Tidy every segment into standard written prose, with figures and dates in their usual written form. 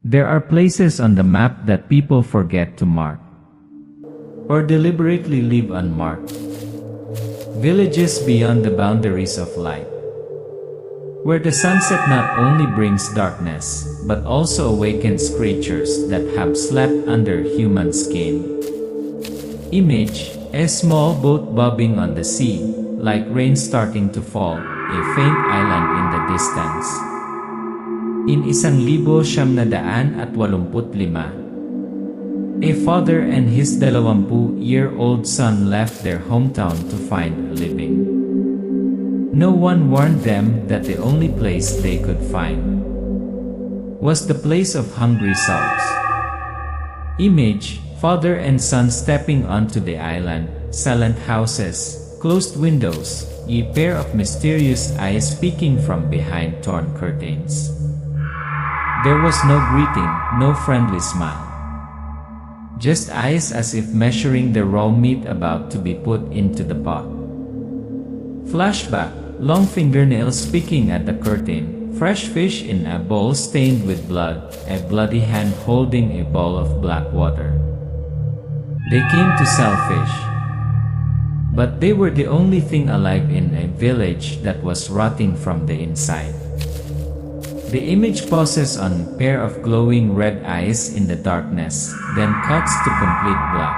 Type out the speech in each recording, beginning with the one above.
There are places on the map that people forget to mark, or deliberately leave unmarked. Villages beyond the boundaries of light, where the sunset not only brings darkness, but also awakens creatures that have slept under human skin. Image: a small boat bobbing on the sea, like rain starting to fall, a faint island in the distance. In 1985, a father and his 20-year-old son left their hometown to find a living. No one warned them that the only place they could find was the place of hungry souls. Image: father and son stepping onto the island, silent houses, closed windows, a pair of mysterious eyes peeking from behind torn curtains. There was no greeting, no friendly smile. Just eyes as if measuring the raw meat about to be put into the pot. Flashback: long fingernails picking at the curtain, fresh fish in a bowl stained with blood, a bloody hand holding a bowl of black water. They came to sell fish, but they were the only thing alive in a village that was rotting from the inside. The image pauses on a pair of glowing red eyes in the darkness, then cuts to complete black.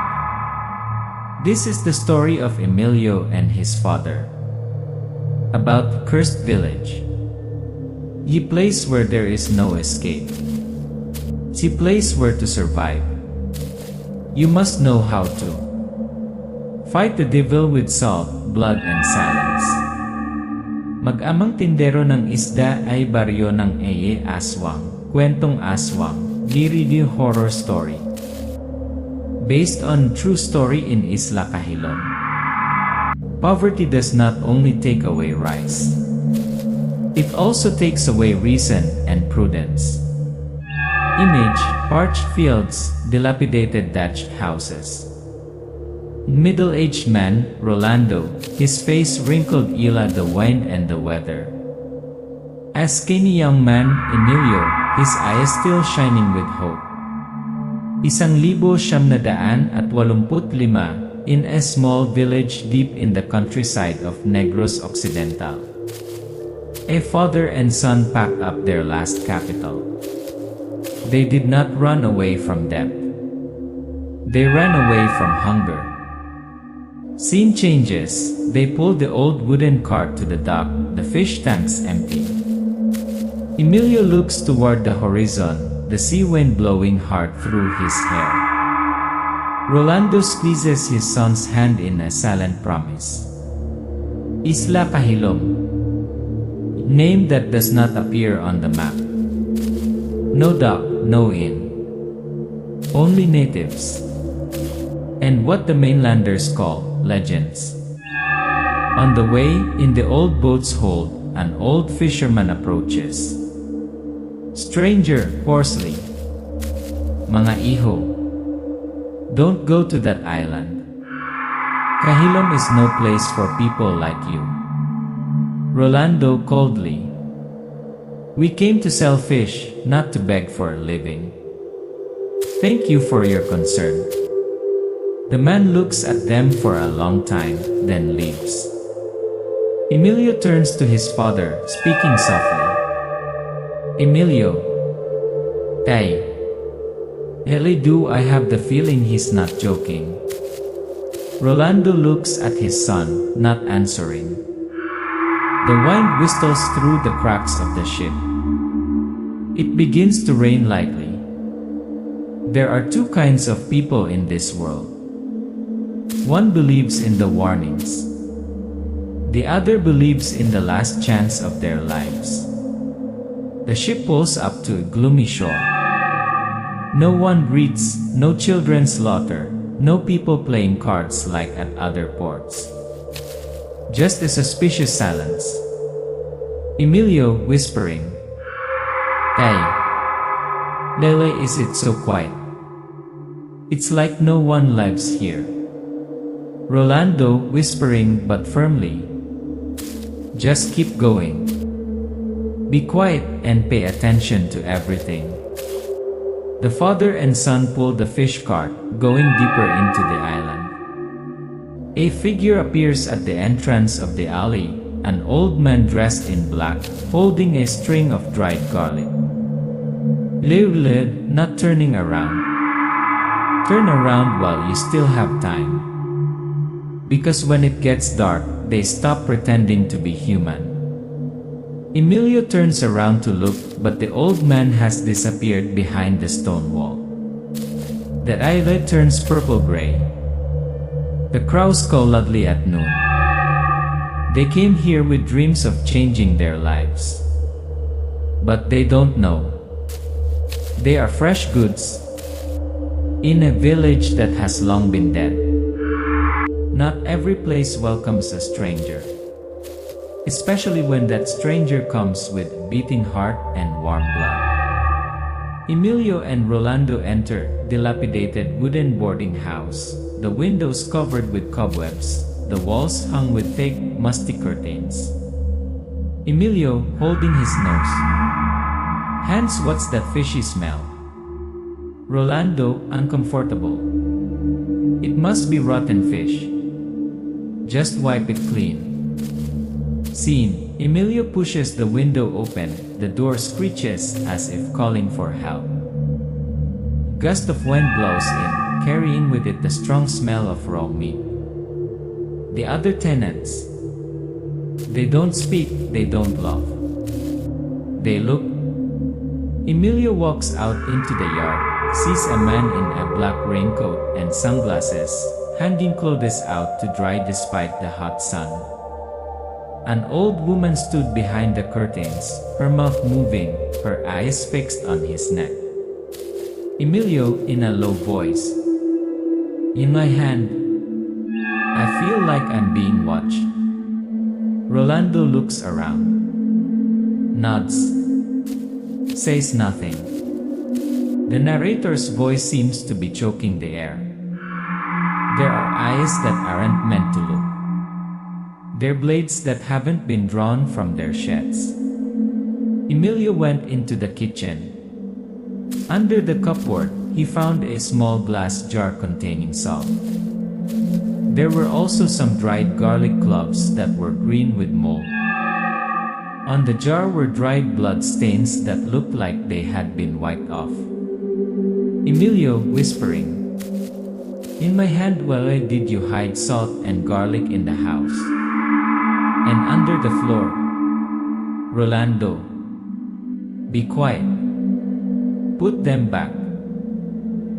This is the story of Emilio and his father. About cursed village. Ye place where there is no escape. Ye place where to survive, you must know how to fight the devil with salt, blood and silence. Mag-amang tindero ng isda ay baryo ng Aswang, Kwentong Aswang, D-radio horror story. Based on true story in Isla Kahilom. Poverty does not only take away rice, it also takes away reason and prudence. Image: parched fields, dilapidated thatched houses. Middle-aged man, Rolando, his face wrinkled ila the wind and the weather. A skinny young man, Emilio, his eyes still shining with hope. 1985 in a small village deep in the countryside of Negros Occidental. A father and son packed up their last capital. They did not run away from debt. They ran away from hunger. Scene changes. They pulled the old wooden cart to the dock, the fish tanks empty. Emilio looks toward the horizon, the sea wind blowing hard through his hair. Rolando squeezes his son's hand in a silent promise. Isla Kahilom, name that does not appear on the map. No dock, no inn, only natives, and what the mainlanders call legends. On the way, in the old boat's hold, an old fisherman approaches. Stranger, hoarsely, "Mga iho, don't go to that island. Kahilom is no place for people like you." Rolando coldly, "We came to sell fish, not to beg for a living. Thank you for your concern." The man looks at them for a long time, then leaves. Emilio turns to his father, speaking softly. "Emilio, Tay, do I have the feeling he's not joking." Rolando looks at his son, not answering. The wind whistles through the cracks of the ship. It begins to rain lightly. There are two kinds of people in this world. One believes in the warnings. The other believes in the last chance of their lives. The ship pulls up to a gloomy shore. No one greets, no children slaughter, no people playing cards like at other ports. Just a suspicious silence. Emilio whispering, "Tay, Lele, is it so quiet? It's like no one lives here." Rolando whispering but firmly, "Just keep going. Be quiet and pay attention to everything." The father and son pull the fish cart, going deeper into the island. A figure appears at the entrance of the alley, an old man dressed in black, holding a string of dried garlic. Lid, not turning around. Turn around while you still have time. Because when it gets dark, they stop pretending to be human. Emilio turns around to look, but the old man has disappeared behind the stone wall. The island turns purple-gray. The crows call loudly at noon. They came here with dreams of changing their lives. But they don't know. They are fresh goods in a village that has long been dead. Not every place welcomes a stranger, especially when that stranger comes with beating heart and warm blood. Emilio and Rolando enter dilapidated wooden boarding house, the windows covered with cobwebs, the walls hung with thick, musty curtains. Emilio, holding his nose. Hans, what's that fishy smell? Rolando, uncomfortable. It must be rotten fish. Just wipe it clean. Scene. Emilio pushes the window open, the door screeches as if calling for help. Gust of wind blows in, carrying with it the strong smell of raw meat. The other tenants. They don't speak, they don't laugh. They look. Emilio walks out into the yard, sees a man in a black raincoat and sunglasses, handing clothes out to dry despite the hot sun. An old woman stood behind the curtains, her mouth moving, her eyes fixed on his neck. Emilio, in a low voice. In my hand. I feel like I'm being watched. Rolando looks around. Nods. Says nothing. The narrator's voice seems to be choking the air. There are eyes that aren't meant to look. They're blades that haven't been drawn from their sheds. Emilio went into the kitchen. Under the cupboard, he found a small glass jar containing salt. There were also some dried garlic cloves that were green with mold. On the jar were dried blood stains that looked like they had been wiped off. Emilio, whispering, in my hand, why did you hide salt and garlic in the house? And under the floor. Rolando. Be quiet. Put them back.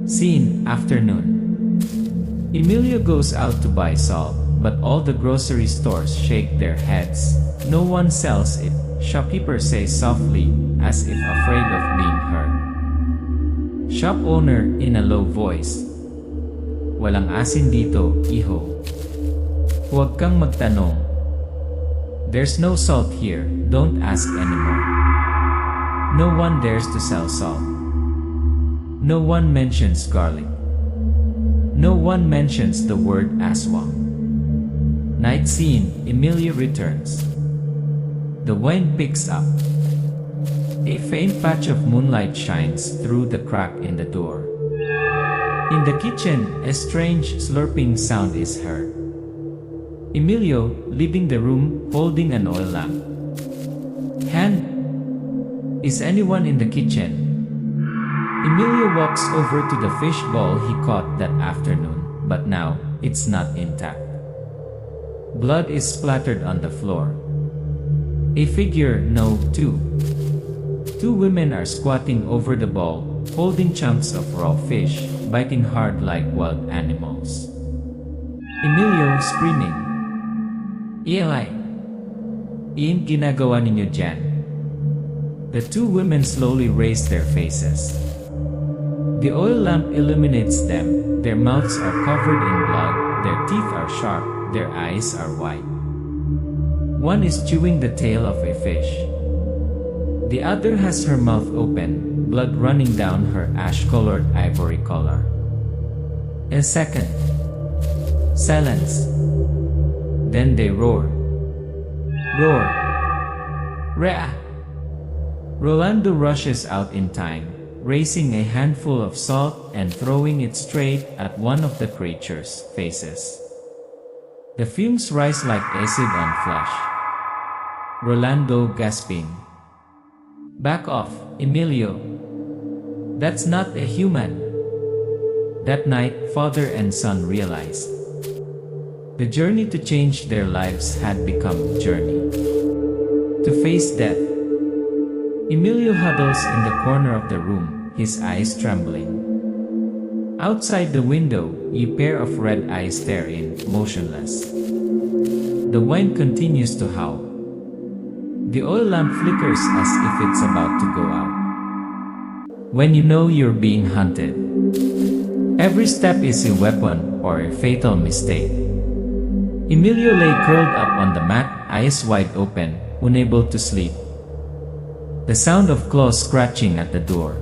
Scene, afternoon. Emilio goes out to buy salt, but all the grocery stores shake their heads. No one sells it, shopkeepers say softly, as if afraid of being heard. Shop owner, in a low voice. Walang asin dito, iho. Huwag kang magtanong. There's no salt here, don't ask anymore. No one dares to sell salt. No one mentions garlic. No one mentions the word aswang. Night scene, Emilio returns. The wind picks up. A faint patch of moonlight shines through the crack in the door. In the kitchen, a strange slurping sound is heard. Emilio, leaving the room, holding an oil lamp. Hand. Is anyone in the kitchen? Emilio walks over to the fish ball he caught that afternoon, but now, it's not intact. Blood is splattered on the floor. A figure, no, two. Two women are squatting over the ball, holding chunks of raw fish, biting hard like wild animals. Emilio, screaming. Ielay! Iin ginagawa ninyo dyan? The two women slowly raise their faces. The oil lamp illuminates them, their mouths are covered in blood, their teeth are sharp, their eyes are white. One is chewing the tail of a fish. The other has her mouth open, blood running down her ash-colored ivory collar. A second. Silence. Then they roar. Roar. Rea! Rolando rushes out in time. raising a handful of salt and throwing it straight at one of the creature's faces. The fumes rise like acid on flesh. Rolando gasping. "Back off, Emilio. That's not a human." That night, father and son realized the journey to change their lives had become a journey to face death. Emilio huddles in the corner of the room, his eyes trembling. Outside the window, a pair of red eyes stare in, motionless. The wind continues to howl. The oil lamp flickers as if it's about to go out. When you know you're being hunted, every step is a weapon or a fatal mistake. Emilio lay curled up on the mat, eyes wide open, unable to sleep. The sound of claws scratching at the door.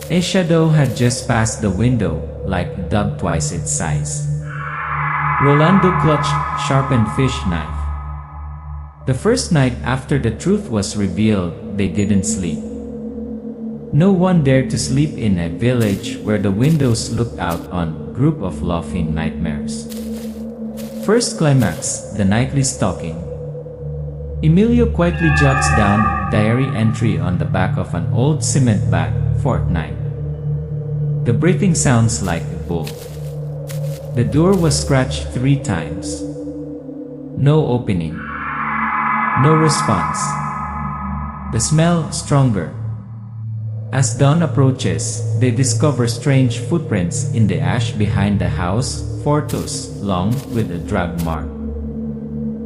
A shadow had just passed the window, like a dog twice its size. Rolando clutched sharpened fish knife. The first night after the truth was revealed, they didn't sleep. No one dared to sleep in a village where the windows looked out on a group of laughing nightmares. First climax, the nightly stalking. Emilio quietly jots down a diary entry on the back of an old cement bag, fortnight. The breathing sounds like a bull. The door was scratched 3 times. No opening. No response. The smell stronger. As dawn approaches, they discover strange footprints in the ash behind the house, 4 toes long with a drag mark.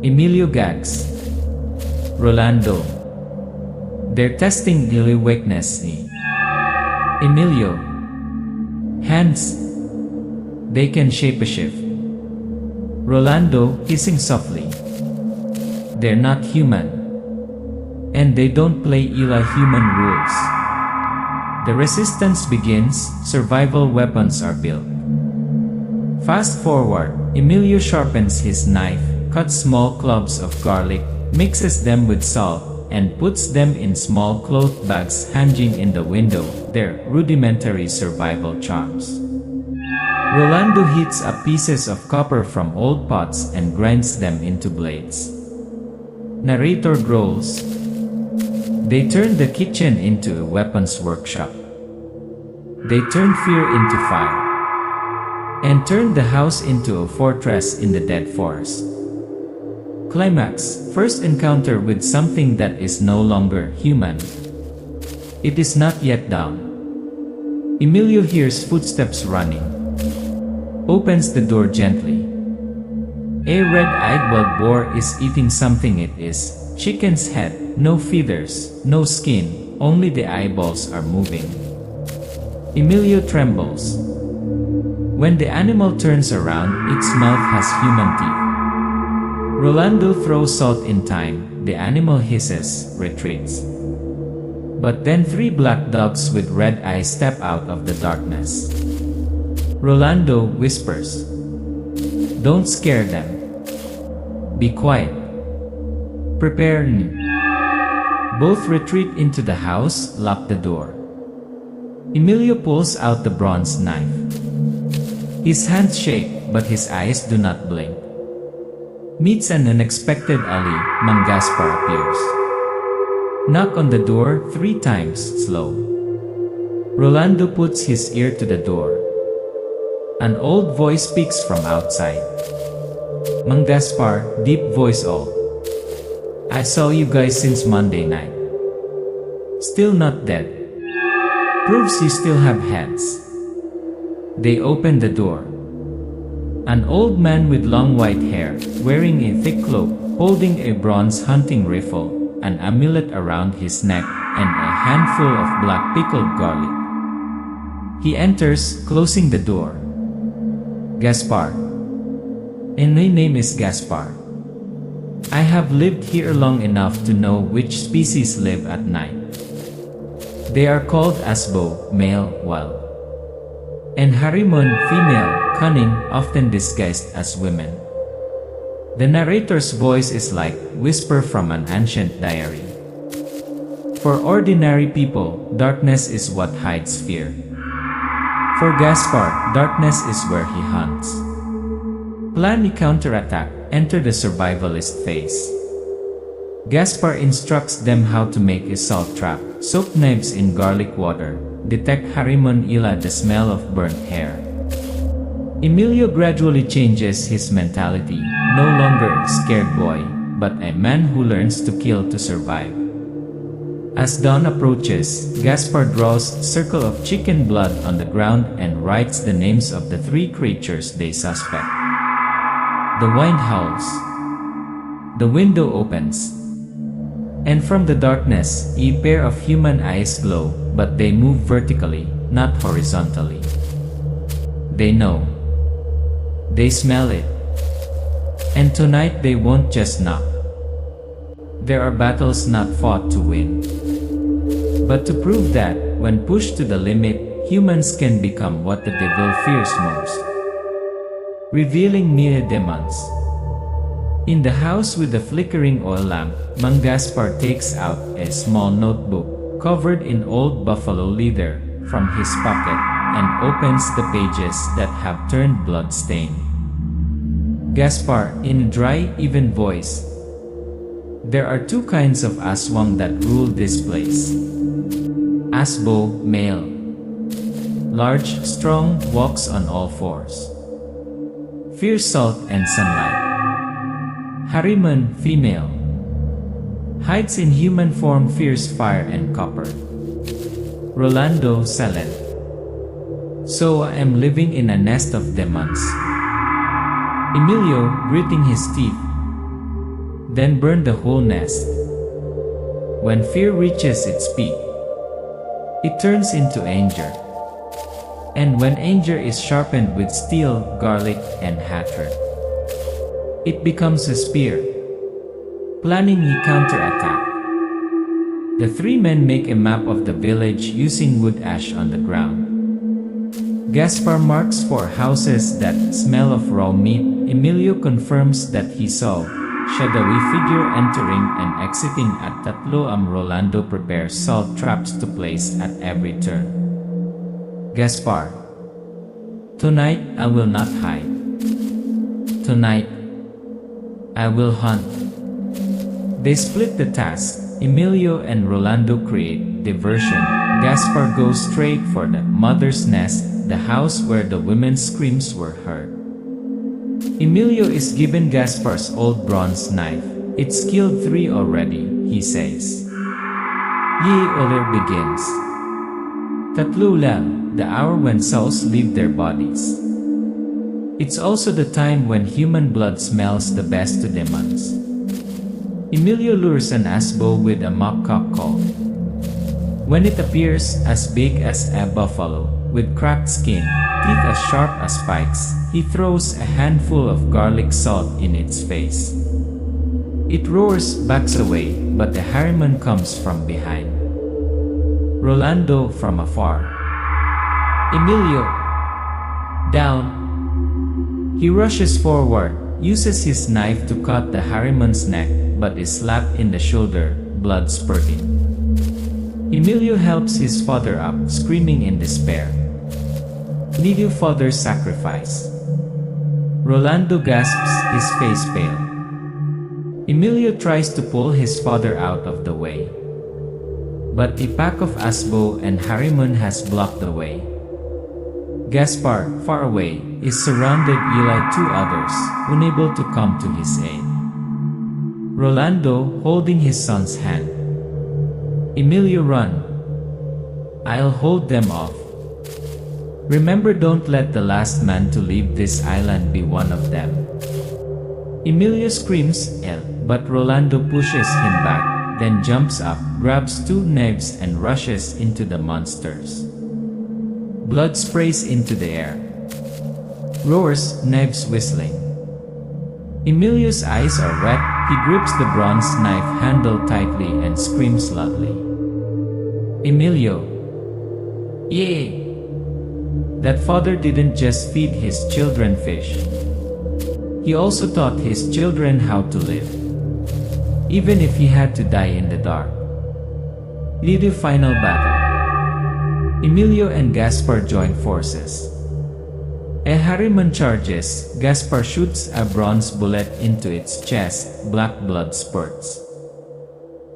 Emilio gags. Rolando. They're testing daily weakness. Emilio. Hands. They can shapeshift. Rolando, hissing softly. They're not human. And they don't play Eli human rules. The resistance begins, survival weapons are built. Fast forward, Emilio sharpens his knife, cuts small cloves of garlic, mixes them with salt, and puts them in small cloth bags hanging in the window, their rudimentary survival charms. Rolando heats up pieces of copper from old pots and grinds them into blades. Narrator growls. They turned the kitchen into a weapons workshop. They turned fear into fire. And turned the house into a fortress in the dead forest. Climax, first encounter with something that is no longer human. It is not yet dawn. Emilio hears footsteps running. Opens the door gently. A red-eyed wild boar is eating something. It is chicken's head, no feathers, no skin, only the eyeballs are moving. Emilio trembles. When the animal turns around, its mouth has human teeth. Rolando throws salt in time, the animal hisses, retreats. But then 3 black dogs with red eyes step out of the darkness. Rolando whispers, "Don't scare them. Be quiet. Prepare." Both retreat into the house, lock the door. Emilio pulls out the bronze knife. His hands shake, but his eyes do not blink. Meets an unexpected ally, Mang Gaspar appears. Knock on the door 3 times, slow. Rolando puts his ear to the door. An old voice speaks from outside. Mang Gaspar, deep voice all. "I saw you guys since Monday night. Still not dead. Proves you still have heads." They open the door. An old man with long white hair, wearing a thick cloak, holding a bronze hunting rifle, an amulet around his neck, and a handful of black pickled garlic. He enters, closing the door. "Gaspar. And my name is Gaspar. I have lived here long enough to know which species live at night. They are called Asbo, male, wild. And Harimon, female, cunning, often disguised as women." The narrator's voice is like whisper from an ancient diary. For ordinary people, darkness is what hides fear. For Gaspar, darkness is where he hunts. Plan a counterattack, enter the survivalist phase. Gaspar instructs them how to make a salt trap, soak knives in garlic water, detect Harimon Ila the smell of burnt hair. Emilio gradually changes his mentality, no longer a scared boy, but a man who learns to kill to survive. As dawn approaches, Gaspar draws a circle of chicken blood on the ground and writes the names of the 3 creatures they suspect. The wind howls. The window opens. And from the darkness, a pair of human eyes glow, but they move vertically, not horizontally. They know. They smell it. And tonight they won't just knock. There are battles not fought to win, but to prove that, when pushed to the limit, humans can become what the devil fears most. Revealing mere demons. In the house with the flickering oil lamp, Mang Gaspar takes out a small notebook, covered in old buffalo leather, from his pocket, and opens the pages that have turned blood-stained. Gaspar, in a dry, even voice, "There are 2 kinds of aswang that rule this place. Asbo, male. Large, strong, walks on all 4s. Fears salt and sunlight. Harimon, female. Hides in human form, fears fire and copper. Rolando, silent. So I am living in a nest of demons." Emilio, gritting his teeth, then burned the whole nest. When fear reaches its peak, it turns into anger. And when anger is sharpened with steel, garlic, and hatred, it becomes a spear, planning a counterattack. The 3 men make a map of the village using wood ash on the ground. Gaspar marks 4 houses that smell of raw meat. Emilio confirms that he saw shadowy figure entering and exiting at Tatlo. Rolando prepares salt traps to place at every turn. Gaspar, "Tonight I will not hide. Tonight I will hunt." They split the task. Emilio and Rolando create diversion. Gaspar goes straight for the mother's nest, the house where the women's screams were heard. Emilio is given Gaspar's old bronze knife. "It's killed 3 already," he says. Ye Oler begins. Tatlulal, the hour when souls leave their bodies. It's also the time when human blood smells the best to demons. Emilio lures an asbo with a mock-cock call. When it appears, as big as a buffalo, with cracked skin, teeth as sharp as spikes, he throws a handful of garlic salt in its face. It roars, backs away, but the Harimon comes from behind. Rolando from afar. Emilio! Down! He rushes forward, uses his knife to cut the Harimon's neck, but is slapped in the shoulder, blood spurting. Emilio helps his father up, screaming in despair. "Need you, father's sacrifice?" Rolando gasps, his face pale. Emilio tries to pull his father out of the way, but a pack of asbo and Harimon has blocked the way. Gaspar, far away, is surrounded by 2 others, unable to come to his aid. Rolando, holding his son's hand. "Emilio, run. I'll hold them off. Remember, don't let the last man to leave this island be one of them." Emilio screams, but Rolando pushes him back, then jumps up, grabs 2 knives and rushes into the monsters. Blood sprays into the air. Roars, knives whistling. Emilio's eyes are red. He grips the bronze knife handle tightly and screams loudly. "Emilio! Yay! That father didn't just feed his children fish. He also taught his children how to live, even if he had to die in the dark." Lead the final battle. Emilio and Gaspar join forces. Harriman charges. Gaspar shoots a bronze bullet into its chest. Black blood spurts.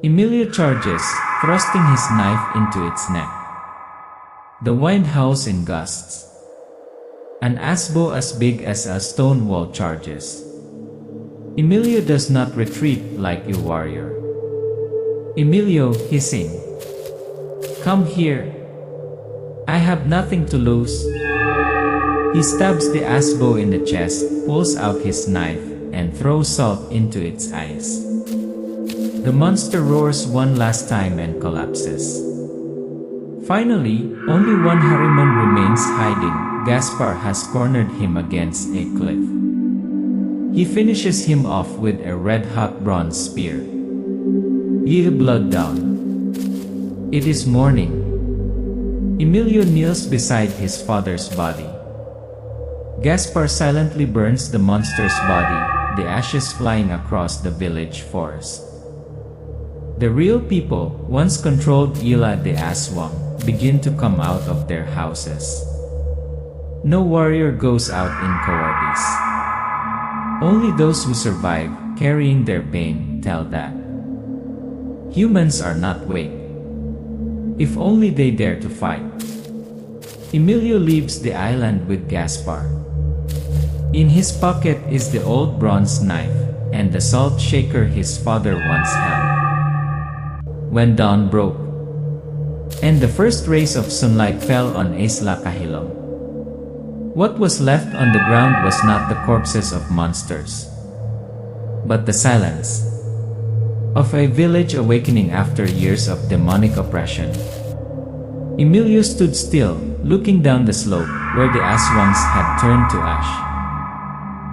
Emilio charges, thrusting his knife into its neck. The wind howls in gusts. An asbo as big as a stone wall charges. Emilio does not retreat like a warrior. Emilio, hissing. Come here. I have nothing to lose. He stabs the asbo in the chest, pulls out his knife, and throws salt into its eyes. The monster roars one last time and collapses. Finally, only one Harriman remains hiding. Gaspar has cornered him against a cliff. He finishes him off with a red-hot bronze spear. Ye blood down. It is morning. Emilio kneels beside his father's body. Gaspar silently burns the monster's body, the ashes flying across the village forest. The real people, once controlled Isla de Aswang, begin to come out of their houses. No warrior goes out in cowardice. Only those who survive, carrying their pain, tell that humans are not weak. If only they dare to fight. Emilio leaves the island with Gaspar. In his pocket is the old bronze knife and the salt shaker his father once held. When dawn broke, and the first rays of sunlight fell on Isla Kahilom, what was left on the ground was not the corpses of monsters, but the silence of a village awakening after years of demonic oppression. Emilio stood still, looking down the slope where the Aswangs had turned to ash.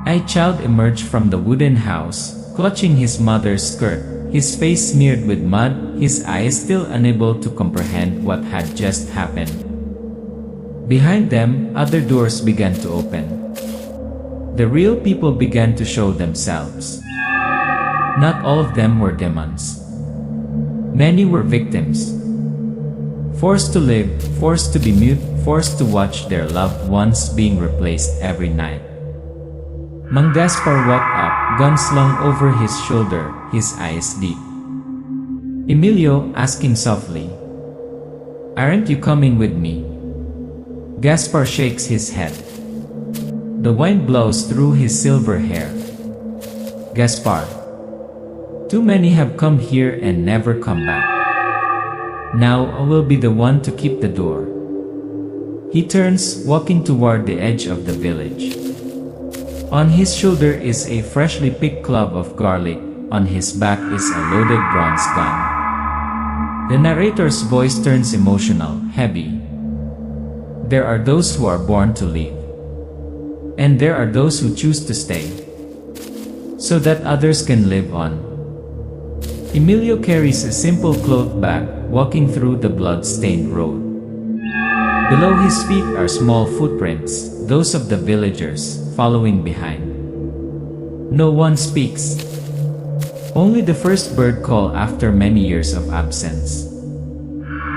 A child emerged from the wooden house, clutching his mother's skirt, his face smeared with mud, his eyes still unable to comprehend what had just happened. Behind them, other doors began to open. The real people began to show themselves. Not all of them were demons. Many were victims. Forced to live, forced to be mute, forced to watch their loved ones being replaced every night. Mang Gaspar walked up, gun slung over his shoulder, his eyes deep. Emilio, asking softly, "Aren't you coming with me?" Gaspar shakes his head. The wind blows through his silver hair. Gaspar, too many have come here and never come back. Now I will be the one to keep the door. He turns, walking toward the edge of the village. On his shoulder is a freshly picked clove of garlic, on his back is a loaded bronze gun. The narrator's voice turns emotional, heavy. There are those who are born to live. And there are those who choose to stay, so that others can live on. Emilio carries a simple cloth bag, walking through the blood-stained road. Below his feet are small footprints, those of the villagers, following behind. No one speaks. Only the first bird call after many years of absence.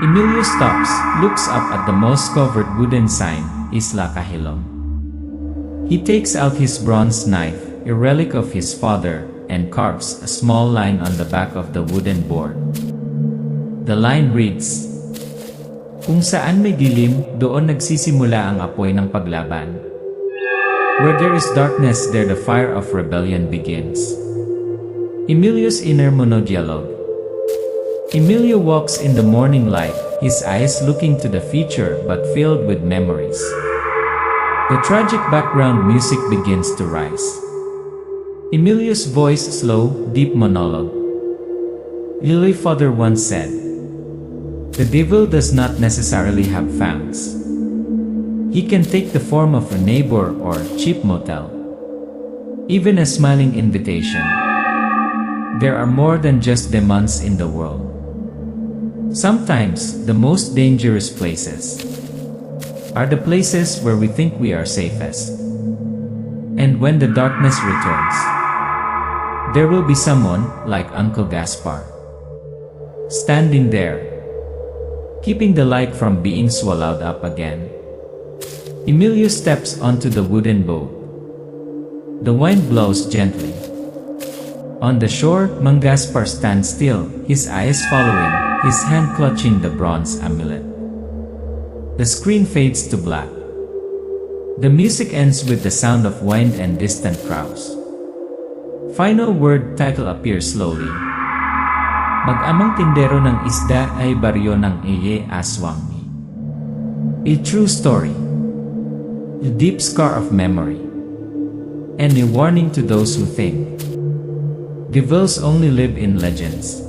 Emilio stops, looks up at the moss-covered wooden sign, Isla Kahilom. He takes out his bronze knife, a relic of his father, and carves a small line on the back of the wooden board. The line reads, "Kung saan may dilim, doon nagsisimula ang apoy ng paglaban. Where there is darkness, there the fire of rebellion begins." Emilio's inner monologue. Emilio walks in the morning light, his eyes looking to the future but filled with memories. The tragic background music begins to rise. Emilio's voice slow, deep monologue. Lily father once said, "The devil does not necessarily have fangs. He can take the form of a neighbor or cheap motel. Even a smiling invitation. There are more than just demons in the world. Sometimes, the most dangerous places are the places where we think we are safest. And when the darkness returns, there will be someone, like Uncle Gaspar, standing there, keeping the light from being swallowed up again. Emilio steps onto the wooden boat. The wind blows gently. On the shore, Mang Gaspar stands still, his eyes following, his hand clutching the bronze amulet. The screen fades to black. The music ends with the sound of wind and distant crows. Final word title appears slowly. Mag-amang tindero ng isda ay baryo ng Aswang. A true story. A deep scar of memory. And a warning to those who think devils only live in legends.